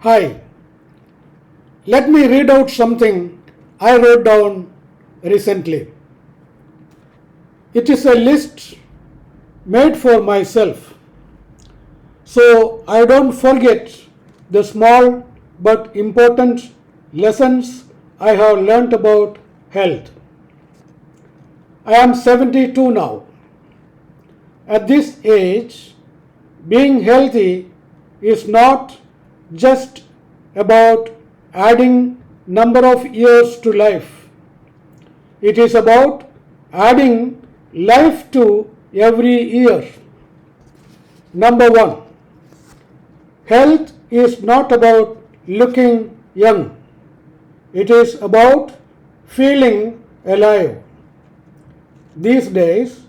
Hi, let me read out something I wrote down recently. It is a list made for myself so I don't forget the small but important lessons I have learnt about health. I am 72 now. At this age, being healthy is not just about adding number of years to life. It is about adding life to every year. Number 1. Health is not about looking young. It is about feeling alive. These days,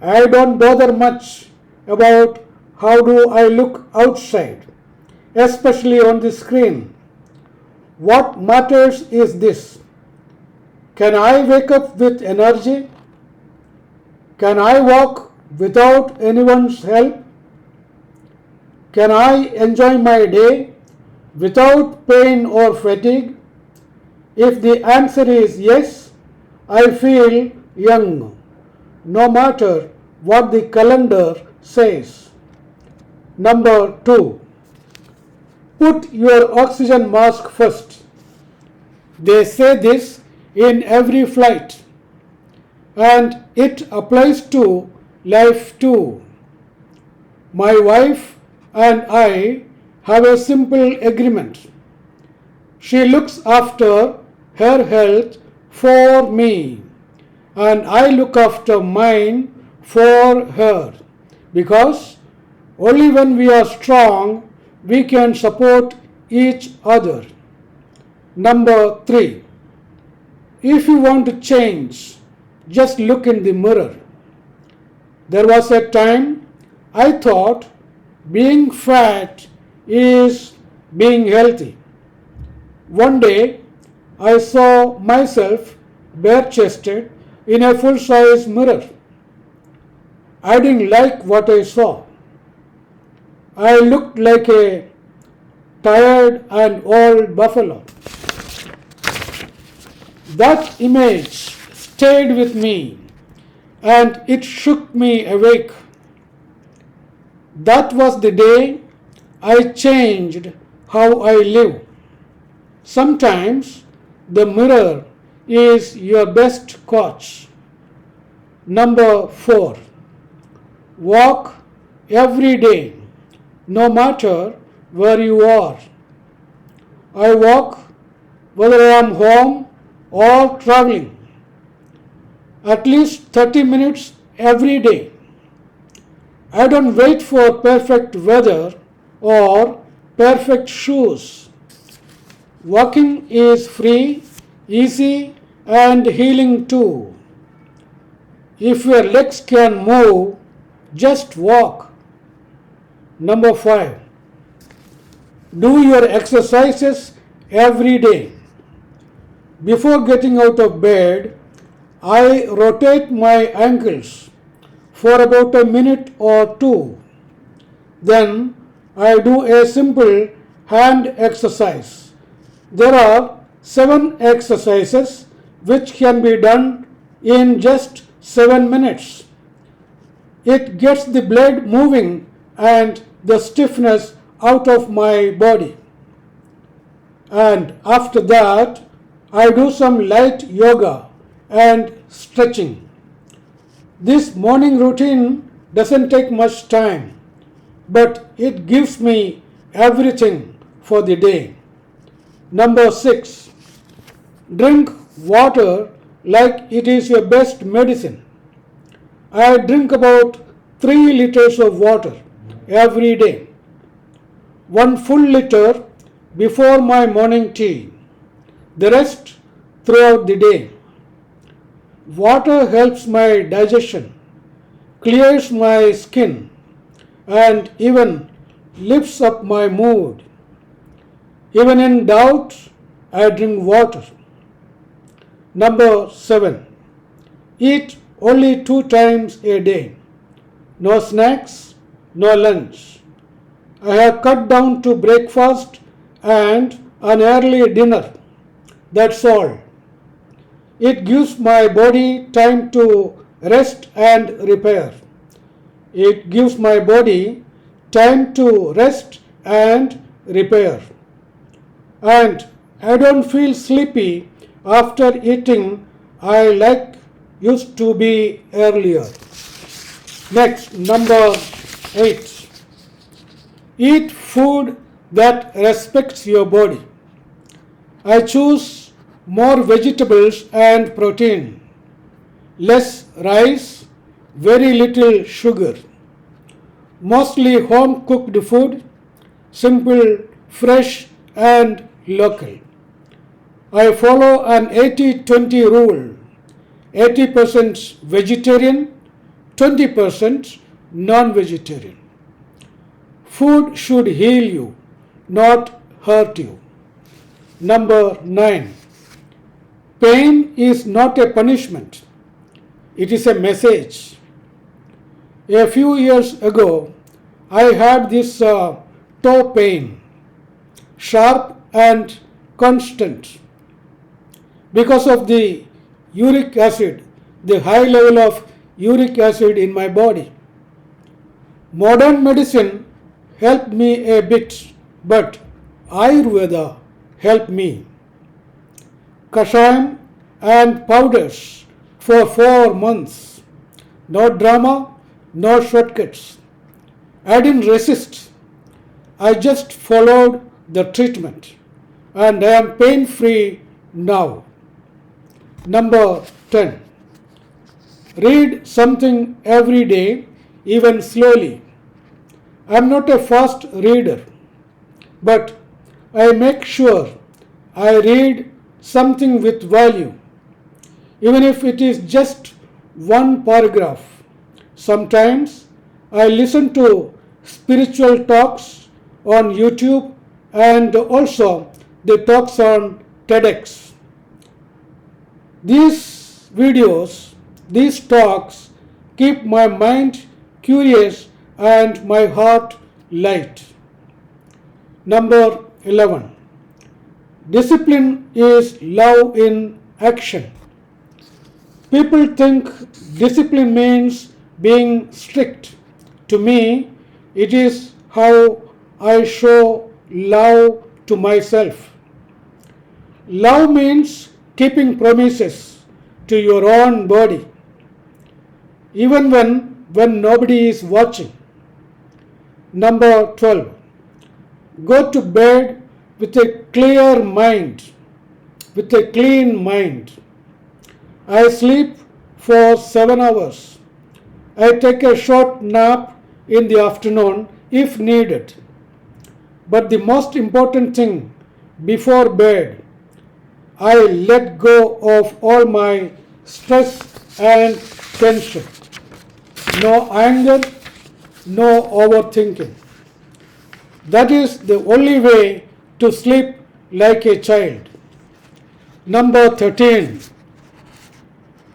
I don't bother much about how do I look outside, especially on the screen. What matters is this: can I wake up with energy? Can I walk without anyone's help? Can I enjoy my day without pain or fatigue? If the answer is yes, I feel young, no matter what the calendar says. Number 2. Put your oxygen mask first. They say this in every flight, and it applies to life too. My wife and I have a simple agreement. She looks after her health for me, and I look after mine for her, because only when we are strong we can support each other. Number 3. If you want to change, just look in the mirror. There was a time I thought being fat is being healthy. One day I saw myself bare-chested in a full-size mirror. I didn't like what I saw. I looked like a tired and old buffalo. That image stayed with me and it shook me awake. That was the day I changed how I live. Sometimes the mirror is your best coach. Number 4. Walk every day, no matter where you are. I walk whether I am home or traveling, at least 30 minutes every day. I don't wait for perfect weather or perfect shoes. Walking is free, easy, and healing too. If your legs can move, just walk. Number 5. Do your exercises every day. Before getting out of bed, I rotate my ankles for about a minute or two. Then I do a simple hand exercise. There are 7 exercises which can be done in just 7 minutes. It gets the blood moving and the stiffness out of my body. And after that, I do some light yoga and stretching. This morning routine doesn't take much time, but it gives me everything for the day. Number 6. Drink water like it is your best medicine. I drink about 3 liters of water every day. 1 full liter before my morning tea, the rest throughout the day. Water helps my digestion, clears my skin, and even lifts up my mood. Even in doubt, I drink water. Number 7. Eat only 2 times a day. No snacks, no lunch. I have cut down to breakfast and an early dinner. That's all. It gives my body time to rest and repair. It gives my body time to rest and repair. And I don't feel sleepy after eating I like used to be earlier. Next, number 8. Eat food that respects your body. I choose more vegetables and protein, less rice, very little sugar, mostly home cooked food, simple, fresh and local. I follow an 80-20 rule, 80% vegetarian, 20% non-vegetarian. Food should heal you, not hurt you. Number 9. Pain is not a punishment. It is a message. A few years ago, I had this toe pain, sharp and constant, because of the uric acid, the high level of uric acid in my body. Modern medicine helped me a bit, but Ayurveda helped me. Kashayam and powders for 4 months. No drama, no shortcuts. I didn't resist. I just followed the treatment and I am pain free now. Number 10. Read something every day, even slowly. I am not a fast reader, but I make sure I read something with value, even if it is just one paragraph. Sometimes I listen to spiritual talks on YouTube and also the talks on TEDx. These videos, these talks keep my mind curious and my heart light. Number 11. Discipline is love in action. People think discipline means being strict. To me, it is how I show love to myself. Love means keeping promises to your own body, even when nobody is watching. Number 12. Go to bed with a clear mind, with a clean mind. I sleep for 7 hours. I take a short nap in the afternoon if needed. But the most important thing before bed, I let go of all my stress and tension. No anger, no overthinking. That is the only way to sleep like a child. Number 13.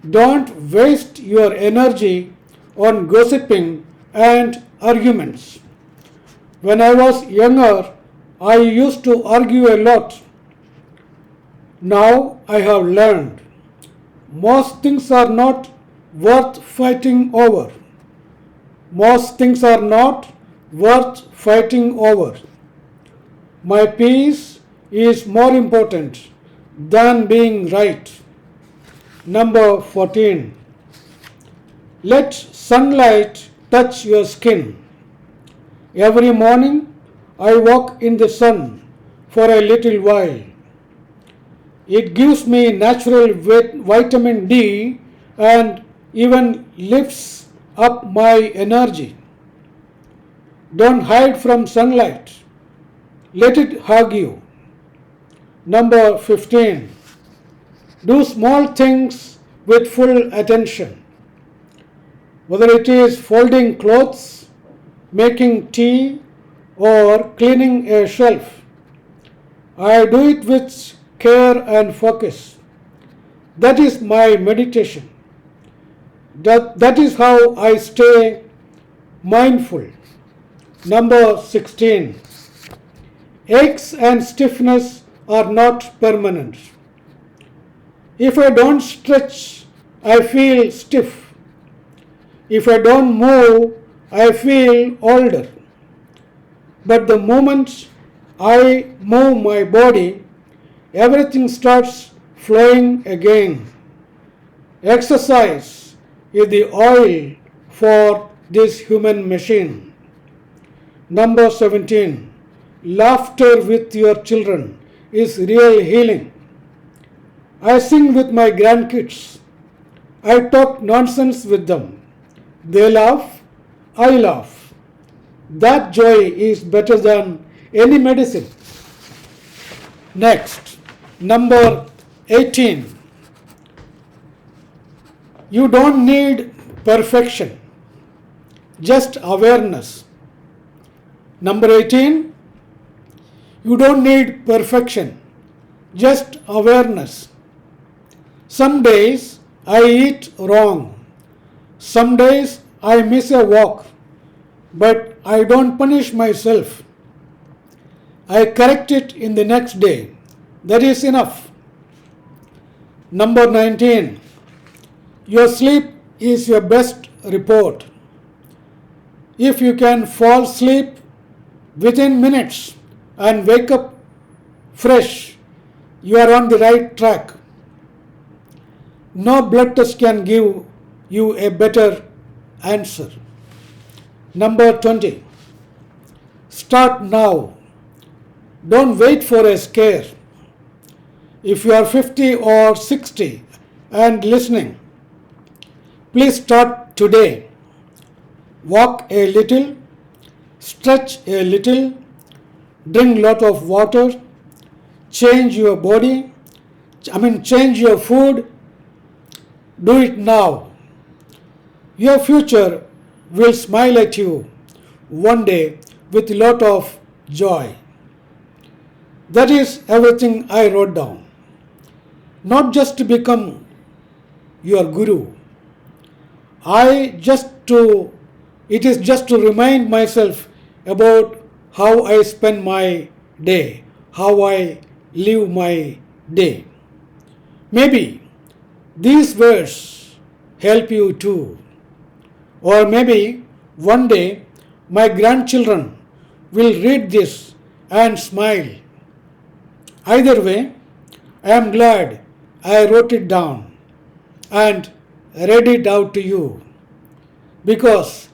Don't waste your energy on gossiping and arguments. When I was younger, I used to argue a lot. Now I have learned most things are not worth fighting over. Most things are not worth fighting over. My peace is more important than being right. Number 14. Let sunlight touch your skin. Every morning I walk in the sun for a little while. It gives me natural vitamin D and even lifts up my energy. Don't hide from sunlight. Let it hug you. Number 15. Do small things with full attention. Whether it is folding clothes, making tea, or cleaning a shelf, I do it with care and focus. That is my meditation. That is how I stay mindful. Number 16. Aches and stiffness are not permanent. If I don't stretch, I feel stiff. If I don't move, I feel older. But the moment I move my body, everything starts flowing again. Exercise is the oil for this human machine. Number 17. Laughter with your children is real healing. I sing with my grandkids. I talk nonsense with them. They laugh, I laugh. That joy is better than any medicine. Next, number 18. You don't need perfection, just awareness. Number 18. You don't need perfection, just awareness. Some days I eat wrong. Some days I miss a walk, but I don't punish myself. I correct it in the next day. That is enough. Number 19. Your sleep is your best report. If you can fall asleep within minutes and wake up fresh, you are on the right track. No blood test can give you a better answer. Number 20. Start now. Don't wait for a scare. If you are 50 or 60 and listening, please start today. Walk a little, stretch a little, drink a lot of water, change your change your food. Do it now. Your future will smile at you one day with a lot of joy. That is everything I wrote down. Not just to become your guru. It is just to remind myself about how I spend my day, how I live my day. Maybe these words help you too. Or maybe one day my grandchildren will read this and smile. Either way, I am glad I wrote it down and read it out to you, because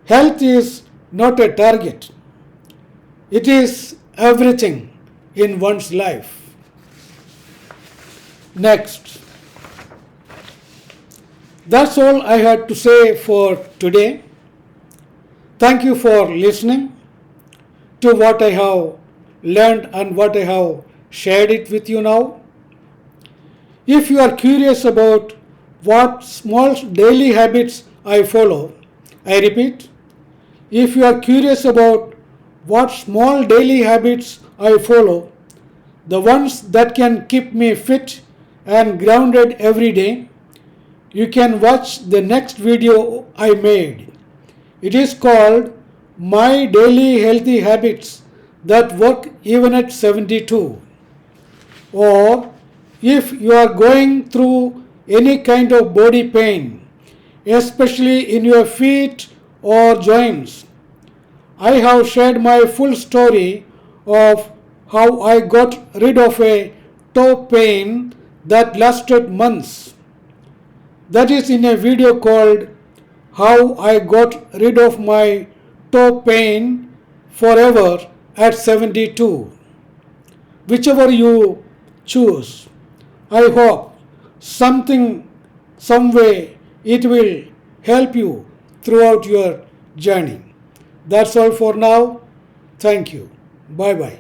health is not a target. It is everything in one's life. Next. That's all I had to say for today. Thank you for listening to what I have learned and what I have shared it with you now. If you are curious about what small daily habits I follow, I repeat, if you are curious about what small daily habits I follow, the ones that can keep me fit and grounded every day, you can watch the next video I made. It is called My Daily Healthy Habits That Work Even at 72. Or if you are going through any kind of body pain, especially in your feet or joints, I have shared my full story of how I got rid of a toe pain that lasted months. That is in a video called How I Got Rid of My Toe Pain Forever at 72. Whichever you choose, I hope some way it will help you throughout your journey. That's all for now. Thank you. Bye bye.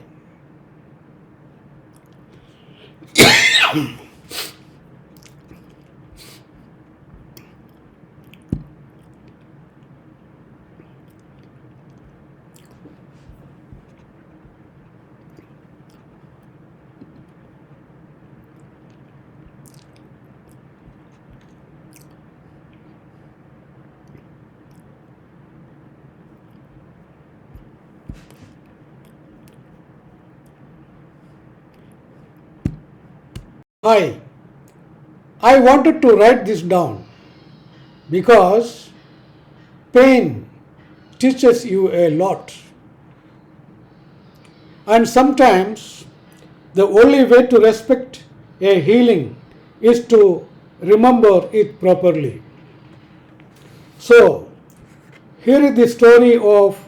I. I wanted to write this down because pain teaches you a lot. And sometimes the only way to respect a healing is to remember it properly. So, here is the story of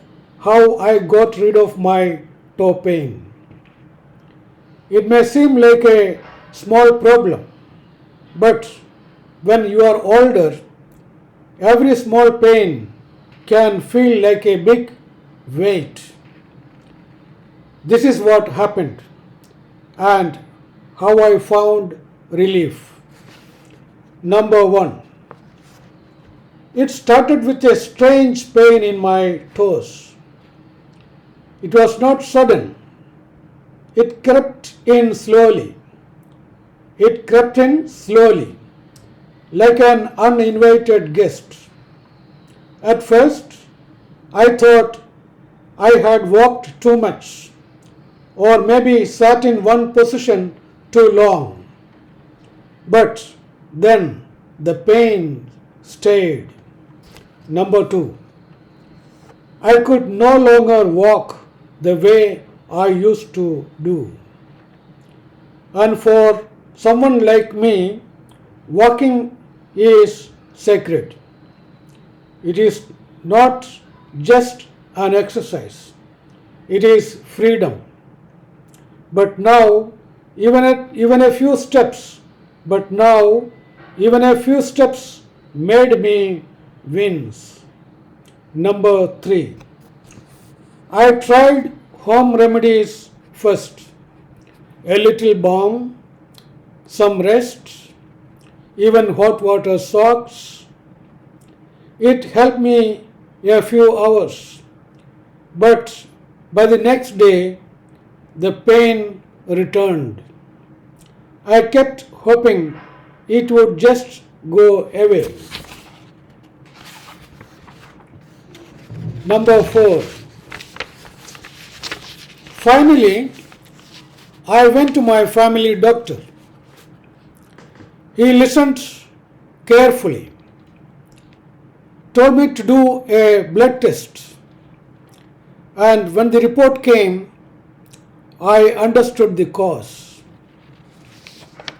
how I got rid of my toe pain. It may seem like a small problem, but when you are older, every small pain can feel like a big weight. This is what happened and how I found relief. Number 1. It started with a strange pain in my toes. It was not sudden. It crept in slowly. It crept in slowly, like an uninvited guest. At first, I thought I had walked too much, or maybe sat in one position too long. But then the pain stayed. Number 2. I could no longer walk the way I used to do. And for someone like me, walking is sacred. It is not just an exercise, it is freedom. But now, even a few steps, made me wins. Number 3. I tried home remedies first. A little balm, some rest, even hot water socks. It helped me a few hours, but by the next day, the pain returned. I kept hoping it would just go away. Number 4. Finally, I went to my family doctor. He listened carefully, told me to do a blood test, and when the report came, I understood the cause.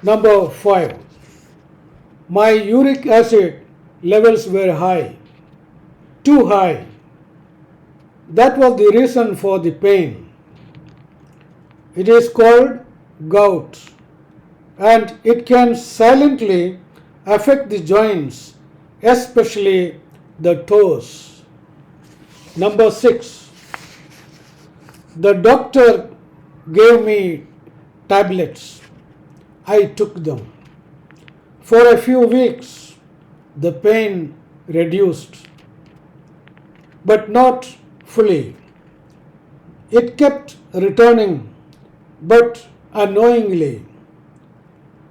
Number 5. My uric acid levels were high, too high. That was the reason for the pain. It is called gout, and it can silently affect the joints, especially the toes. Number 6. The doctor gave me tablets. I took them. For a few weeks, the pain reduced, but not fully. It kept returning, but unknowingly.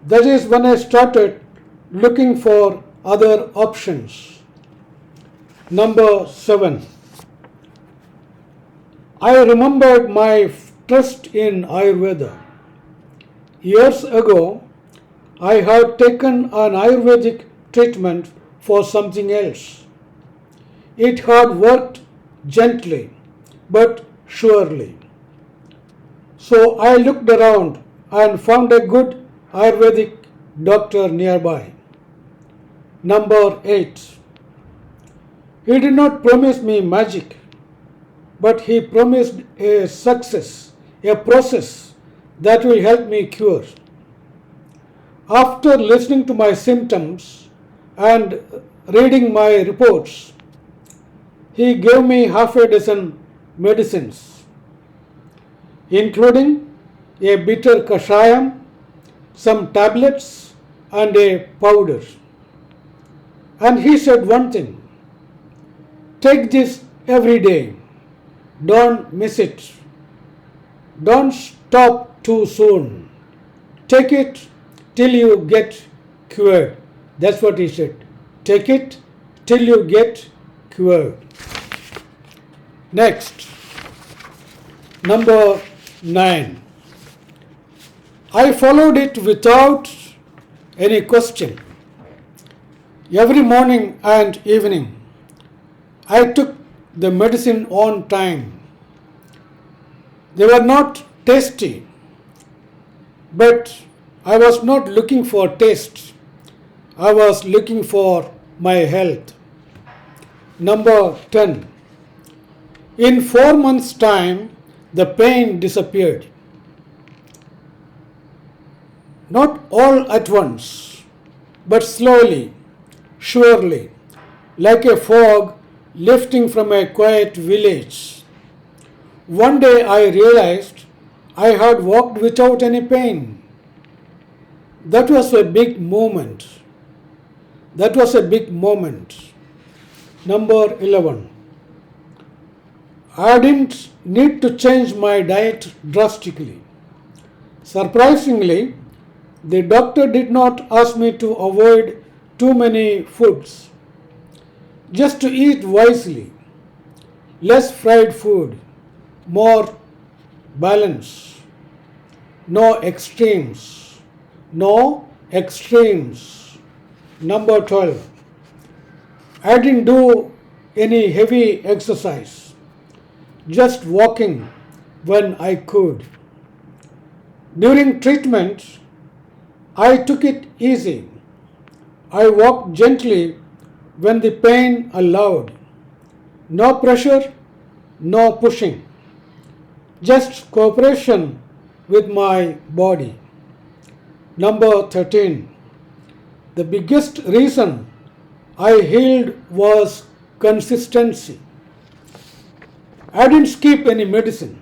That is when I started looking for other options. Number 7. I remembered my trust in Ayurveda. Years ago, I had taken an Ayurvedic treatment for something else. It had worked gently, but surely. So I looked around and found a good Ayurvedic doctor nearby. Number 8. He did not promise me magic, but he promised a success, a process that will help me cure. After listening to my symptoms and reading my reports, he gave me half a dozen medicines, including a bitter kashayam, some tablets, and a powder. And he said one thing: take this every day. Don't miss it. Don't stop too soon. Take it till you get cured. That's what he said. Take it till you get cured. Next, number 9. I followed it without any question. Every morning and evening, I took the medicine on time. They were not tasty, but I was not looking for taste. I was looking for my health. Number 10. In 4 months' time, the pain disappeared. Not all at once, but slowly, surely, like a fog lifting from a quiet village. One day I realized I had walked without any pain. That was a big moment. That was a big moment. Number 11. I didn't need to change my diet drastically. Surprisingly, the doctor did not ask me to avoid too many foods, just to eat wisely, less fried food, more balance, no extremes, no extremes. Number 12. I didn't do any heavy exercise, just walking when I could. During treatment, I took it easy. I walked gently when the pain allowed. No pressure, no pushing. Just cooperation with my body. Number 13. The biggest reason I healed was consistency. I didn't skip any medicine.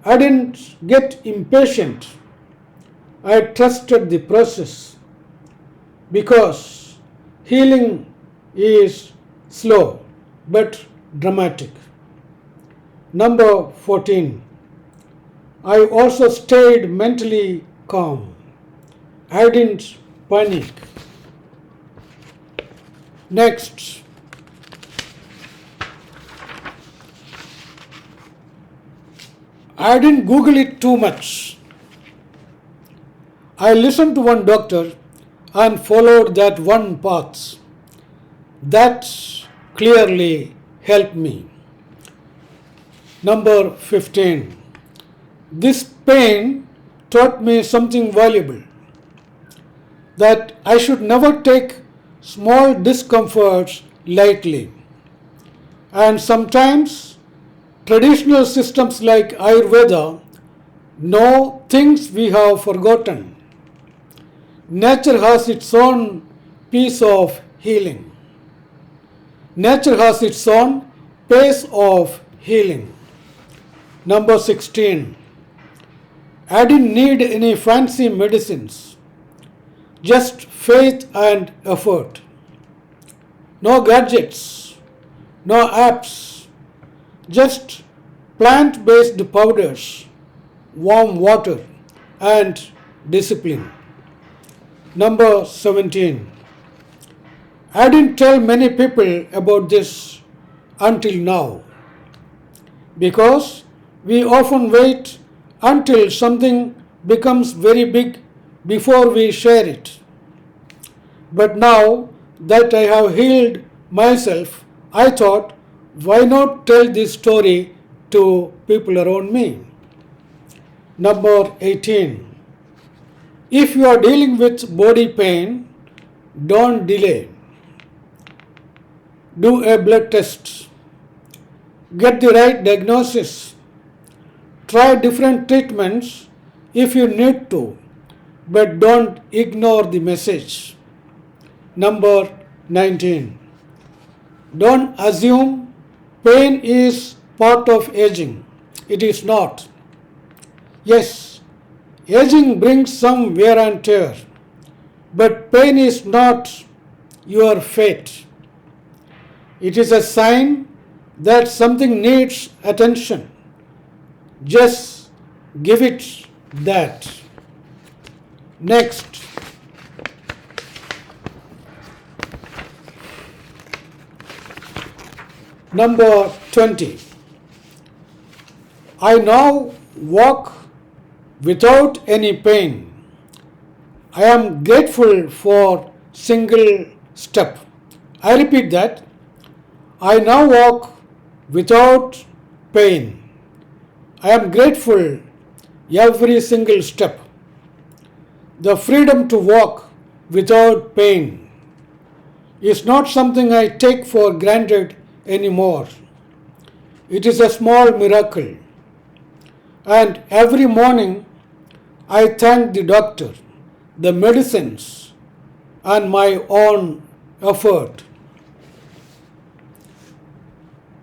I didn't get impatient. I trusted the process because healing is slow but dramatic. Number 14. I also stayed mentally calm. I didn't panic. Next. I didn't Google it too much. I listened to one doctor and followed that one path. That clearly helped me. Number 15. This pain taught me something valuable, that I should never take small discomforts lightly. And sometimes traditional systems like Ayurveda know things we have forgotten. Nature has its own piece of healing. Nature has its own pace of healing. Number 16. I didn't need any fancy medicines, just faith and effort. No gadgets, no apps, just plant-based powders, warm water, and discipline. Number 17. I didn't tell many people about this until now, because we often wait until something becomes very big before we share it. But now that I have healed myself, I thought, why not tell this story to people around me? Number 18. If you are dealing with body pain, don't delay. Do a blood test. Get the right diagnosis. Try different treatments if you need to, but don't ignore the message. Number 19. Don't assume pain is part of aging. It is not. Yes, aging brings some wear and tear, but pain is not your fate. It is a sign that something needs attention. Just give it that. Next. Number 20. I now walk without any pain. I am grateful for single step. I repeat that. I now walk without pain. I am grateful every single step. The freedom to walk without pain is not something I take for granted anymore. It is a small miracle. And every morning I thank the doctor, the medicines, and my own effort.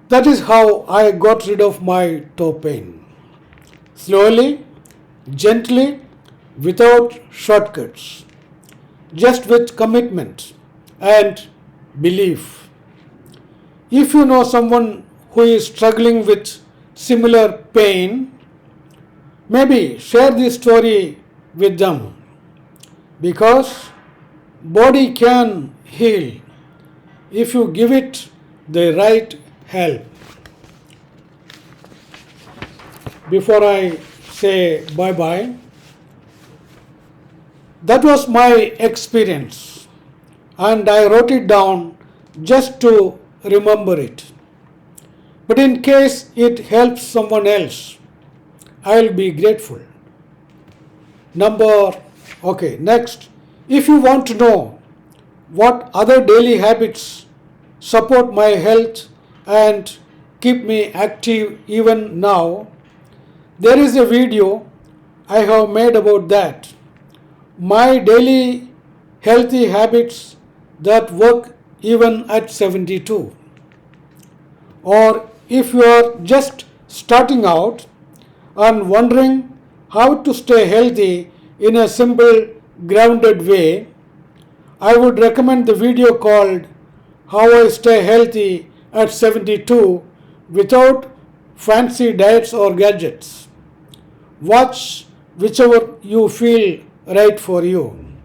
That is how I got rid of my toe pain. Slowly, gently, without shortcuts, just with commitment and belief. If you know someone who is struggling with similar pain, maybe share this story with them, because body can heal if you give it the right help. Before I say bye-bye, that was my experience, and I wrote it down just to remember it. But in case it helps someone else, I'll be grateful. Next, if you want to know what other daily habits support my health and keep me active even now, there is a video I have made about that. My daily healthy habits that work even at 72. Or if you are just starting out and wondering how to stay healthy in a simple, grounded way, I would recommend the video called How I Stay Healthy at 72 Without Fancy Diets or Gadgets. Watch whichever you feel right for you,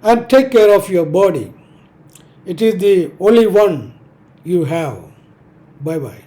and take care of your body. It is the only one you have. Bye-bye.